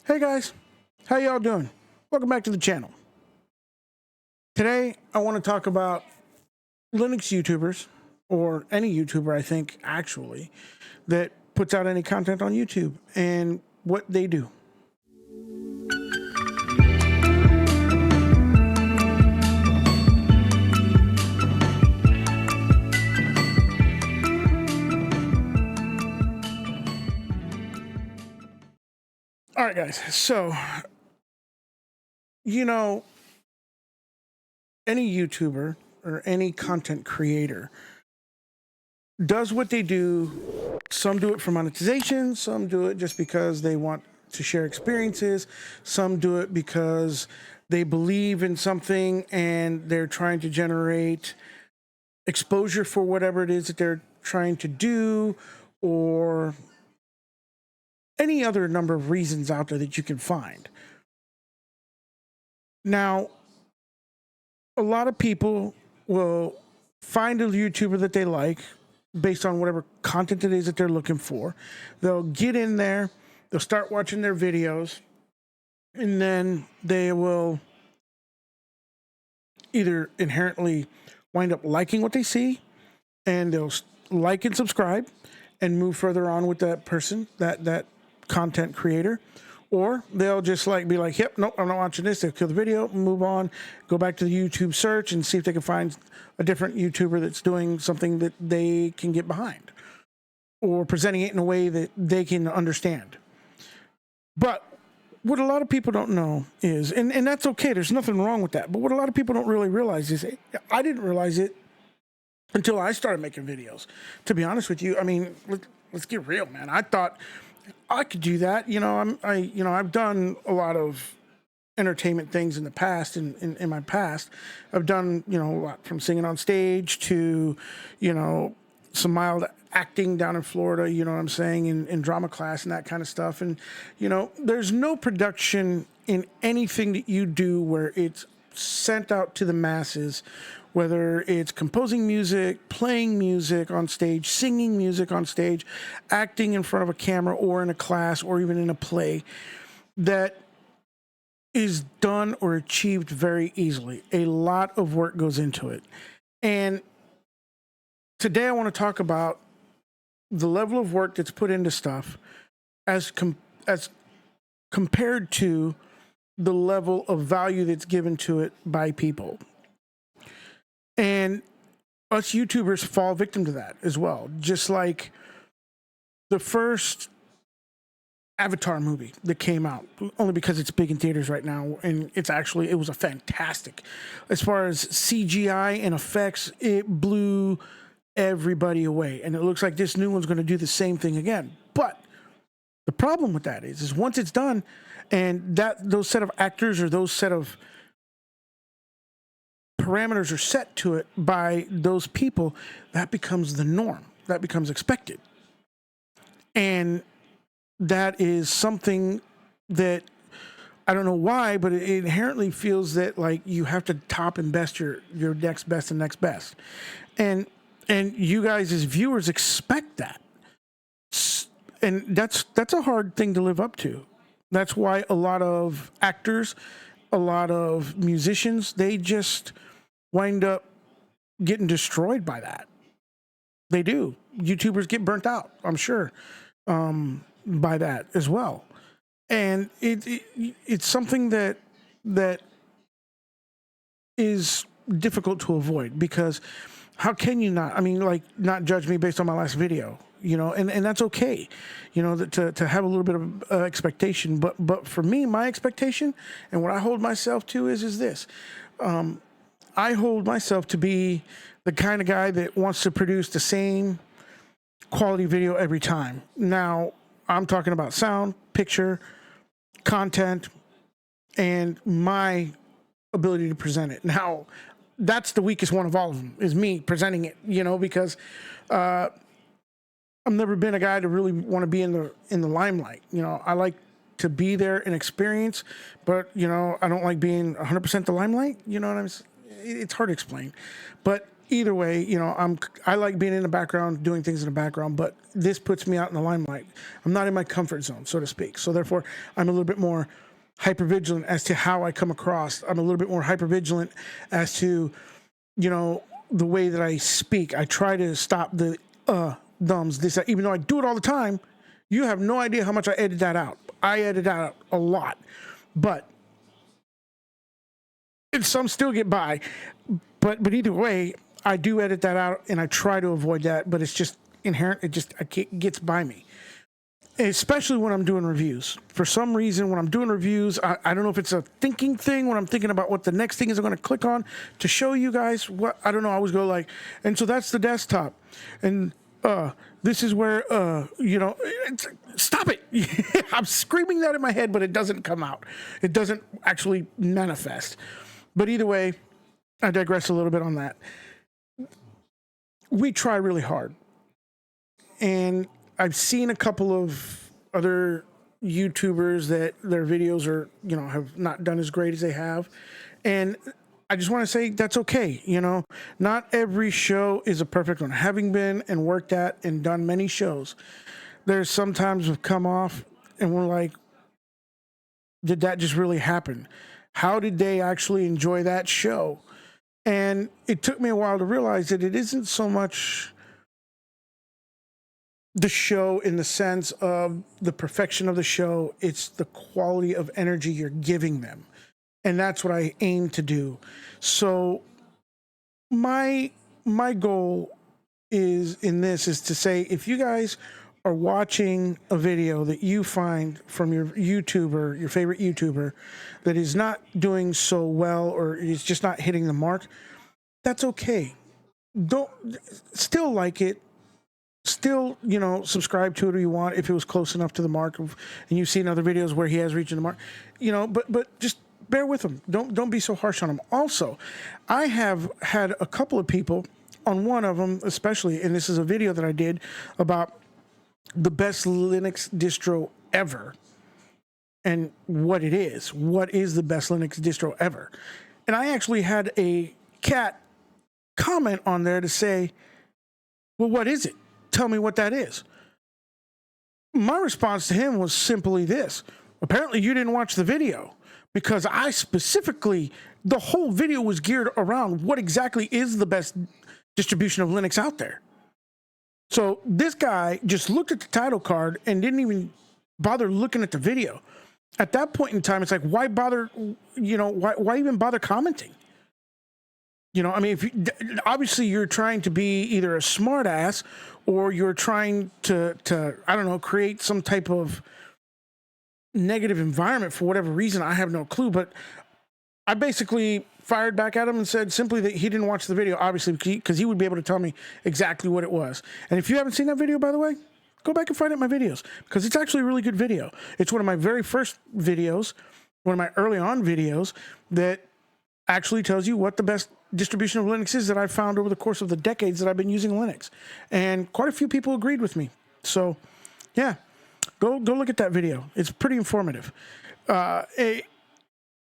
Hey guys, how y'all doing? Welcome back to the channel. Today I want to talk about Linux YouTubers, or any YouTuber I think actually, that puts out any content on YouTube and what they do. All right guys, so any YouTuber or any content creator does what they do. Some do it for monetization, some do it just because they want to share experiences, some do it because they believe in something and they're trying to generate exposure for whatever it is that they're trying to do, or any other number of reasons out there that you can find. Now, a lot of people will find a YouTuber that they like based on whatever content it is that they're looking for. They'll get in there, they'll start watching their videos, and then they will either inherently wind up liking what they see, and they'll like and subscribe and move further on with that person, that content creator, or they'll just be like, yep, nope, I'm not watching this. They'll kill the video, move on, go back to the YouTube search and see if they can find a different YouTuber that's doing something that they can get behind, or presenting it in a way that they can understand. But what a lot of people don't know is, and that's okay, there's nothing wrong with that, but what a lot of people don't really realize is, I didn't realize it until I started making videos. To be honest with you, I mean, let's get real, man. I thought I could do that. I've done a lot of entertainment things in the past. In my past, I've done, a lot from singing on stage to, some mild acting down in Florida, you know what I'm saying, in drama class and that kind of stuff. And, there's no production in anything that you do where it's sent out to the masses, whether it's composing music, playing music on stage, singing music on stage, acting in front of a camera or in a class or even in a play, that is done or achieved very easily. A lot of work goes into it. And today I want to talk about the level of work that's put into stuff as compared to the level of value that's given to it by people. And us YouTubers fall victim to that as well. Just like the first Avatar movie that came out, only because it's big in theaters right now, and it was a fantastic. As far as CGI and effects, it blew everybody away. And it looks like this new one's going to do the same thing again. But the problem with that is once it's done, and those set of actors or those set of parameters are set to it by those people, that becomes the norm. That becomes expected. And that is something that I don't know why, but it inherently feels that you have to top and best your next best and next best. And you guys as viewers expect that. And that's a hard thing to live up to. That's why a lot of actors, a lot of musicians, they just wind up getting destroyed by that. They do. YouTubers get burnt out, I'm sure, by that as well. And it's something that is difficult to avoid, because how can you not judge me based on my last video? And that's okay, to have a little bit of expectation. But for me, my expectation and what I hold myself to is this. I hold myself to be the kind of guy that wants to produce the same quality video every time. Now, I'm talking about sound, picture, content, and my ability to present it. Now, that's the weakest one of all of them, is me presenting it, because I've never been a guy to really want to be in the limelight. I like to be there and experience, but I don't like being 100% the limelight. You know what I'm saying? It's hard to explain, but either way, you know, I like being in the background, doing things in the background, but this puts me out in the limelight. I'm not in my comfort zone, so to speak. So therefore, I'm a little bit more hypervigilant as to how I come across. I'm a little bit more hypervigilant as to, you know, the way that I speak. I try to stop the thumbs, this, even though I do it all the time. You have no idea how much I edit that out. I edit out a lot, but some still get by. But either way, I do edit that out, and I try to avoid that. But it's just inherent. It gets by me, especially when I'm doing reviews. For some reason, when I'm doing reviews, I don't know if it's a thinking thing. When I'm thinking about what the next thing is I'm going to click on to show you guys what, I don't know. I always go like, and so that's the desktop, and this is where you know. Stop it! I'm screaming that in my head, but it doesn't come out. It doesn't actually manifest. But either way, I digress a little bit on that. We try really hard. And I've seen a couple of other YouTubers that their videos are, you know, have not done as great as they have. And I just want to say that's okay. You know, not every show is a perfect one. Having been and worked at and done many shows, there's sometimes we've come off and we're like, did that just really happen? How did they actually enjoy that show? And it took me a while to realize that it isn't so much the show in the sense of the perfection of the show. It's the quality of energy you're giving them. And that's what I aim to do. So my goal is to say, if you guys are watching a video that you find from your YouTuber, your favorite YouTuber, that is not doing so well or is just not hitting the mark, that's okay. Don't still like it. Still, you know, subscribe to it if you want, if it was close enough to the mark of, and you've seen other videos where he has reached the mark, you know, but just bear with him. Don't be so harsh on him. Also, I have had a couple of people, on one of them especially, and this is a video that I did about the best Linux distro ever and what it is. What is the best Linux distro ever? And I actually had a cat comment on there to say, well, what is it? Tell me what that is. My response to him was simply this. Apparently you didn't watch the video, because I specifically, the whole video was geared around what exactly is the best distribution of Linux out there. So this guy just looked at the title card and didn't even bother looking at the video. At that point in time, it's like, why bother, you know, why even bother commenting? You know, I mean, obviously you're trying to be either a smart ass or you're trying to, I don't know, create some type of negative environment for whatever reason. I have no clue, but I basically fired back at him and said simply that he didn't watch the video, obviously, because he would be able to tell me exactly what it was. And if you haven't seen that video, by the way, go back and find it in my videos, because it's actually a really good video. It's one of my very first videos, one of my early on videos that actually tells you what the best distribution of Linux is that I've found over the course of the decades that I've been using Linux. And quite a few people agreed with me. So, yeah, go look at that video. It's pretty informative.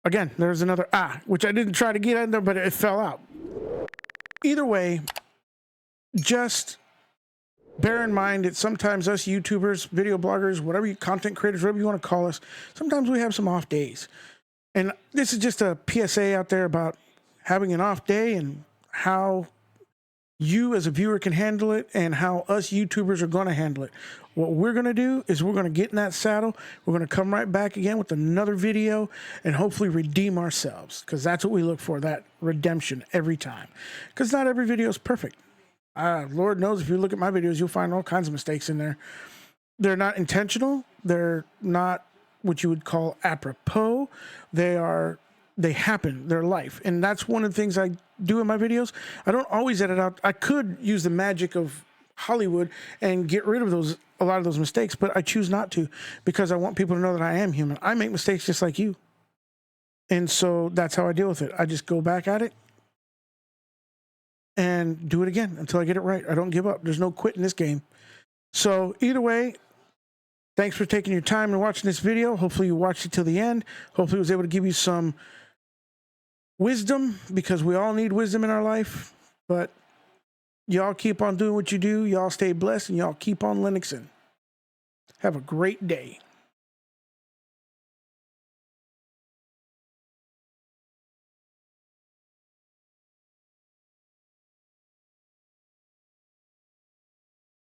Again, there's another which I didn't try to get in there, but it fell out. Either way, just bear in mind that sometimes us YouTubers, video bloggers, whatever you, content creators, whatever you want to call us, sometimes we have some off days. And this is just a PSA out there about having an off day and how you as a viewer can handle it and how us YouTubers are going to handle it. What we're going to do is we're going to get in that saddle. We're going to come right back again with another video and hopefully redeem ourselves, because that's what we look for, that redemption every time. Because not every video is perfect. Lord knows if you look at my videos, you'll find all kinds of mistakes in there. They're not intentional. They're not what you would call apropos. They happen. They're life. And that's one of the things I do in my videos. I don't always edit out. I could use the magic of Hollywood and get rid of a lot of those mistakes, but I choose not to, because I want people to know that I am human. I make mistakes just like you. And so that's how I deal with it. I just go back at it and do it again until I get it right. I don't give up. There's no quit in this game. So either way, thanks for taking your time and watching this video. Hopefully you watched it till the end. Hopefully it was able to give you some wisdom, because we all need wisdom in our life. But Y'all keep on doing what you do. Y'all stay blessed, and y'all keep on Linuxing. Have a great day.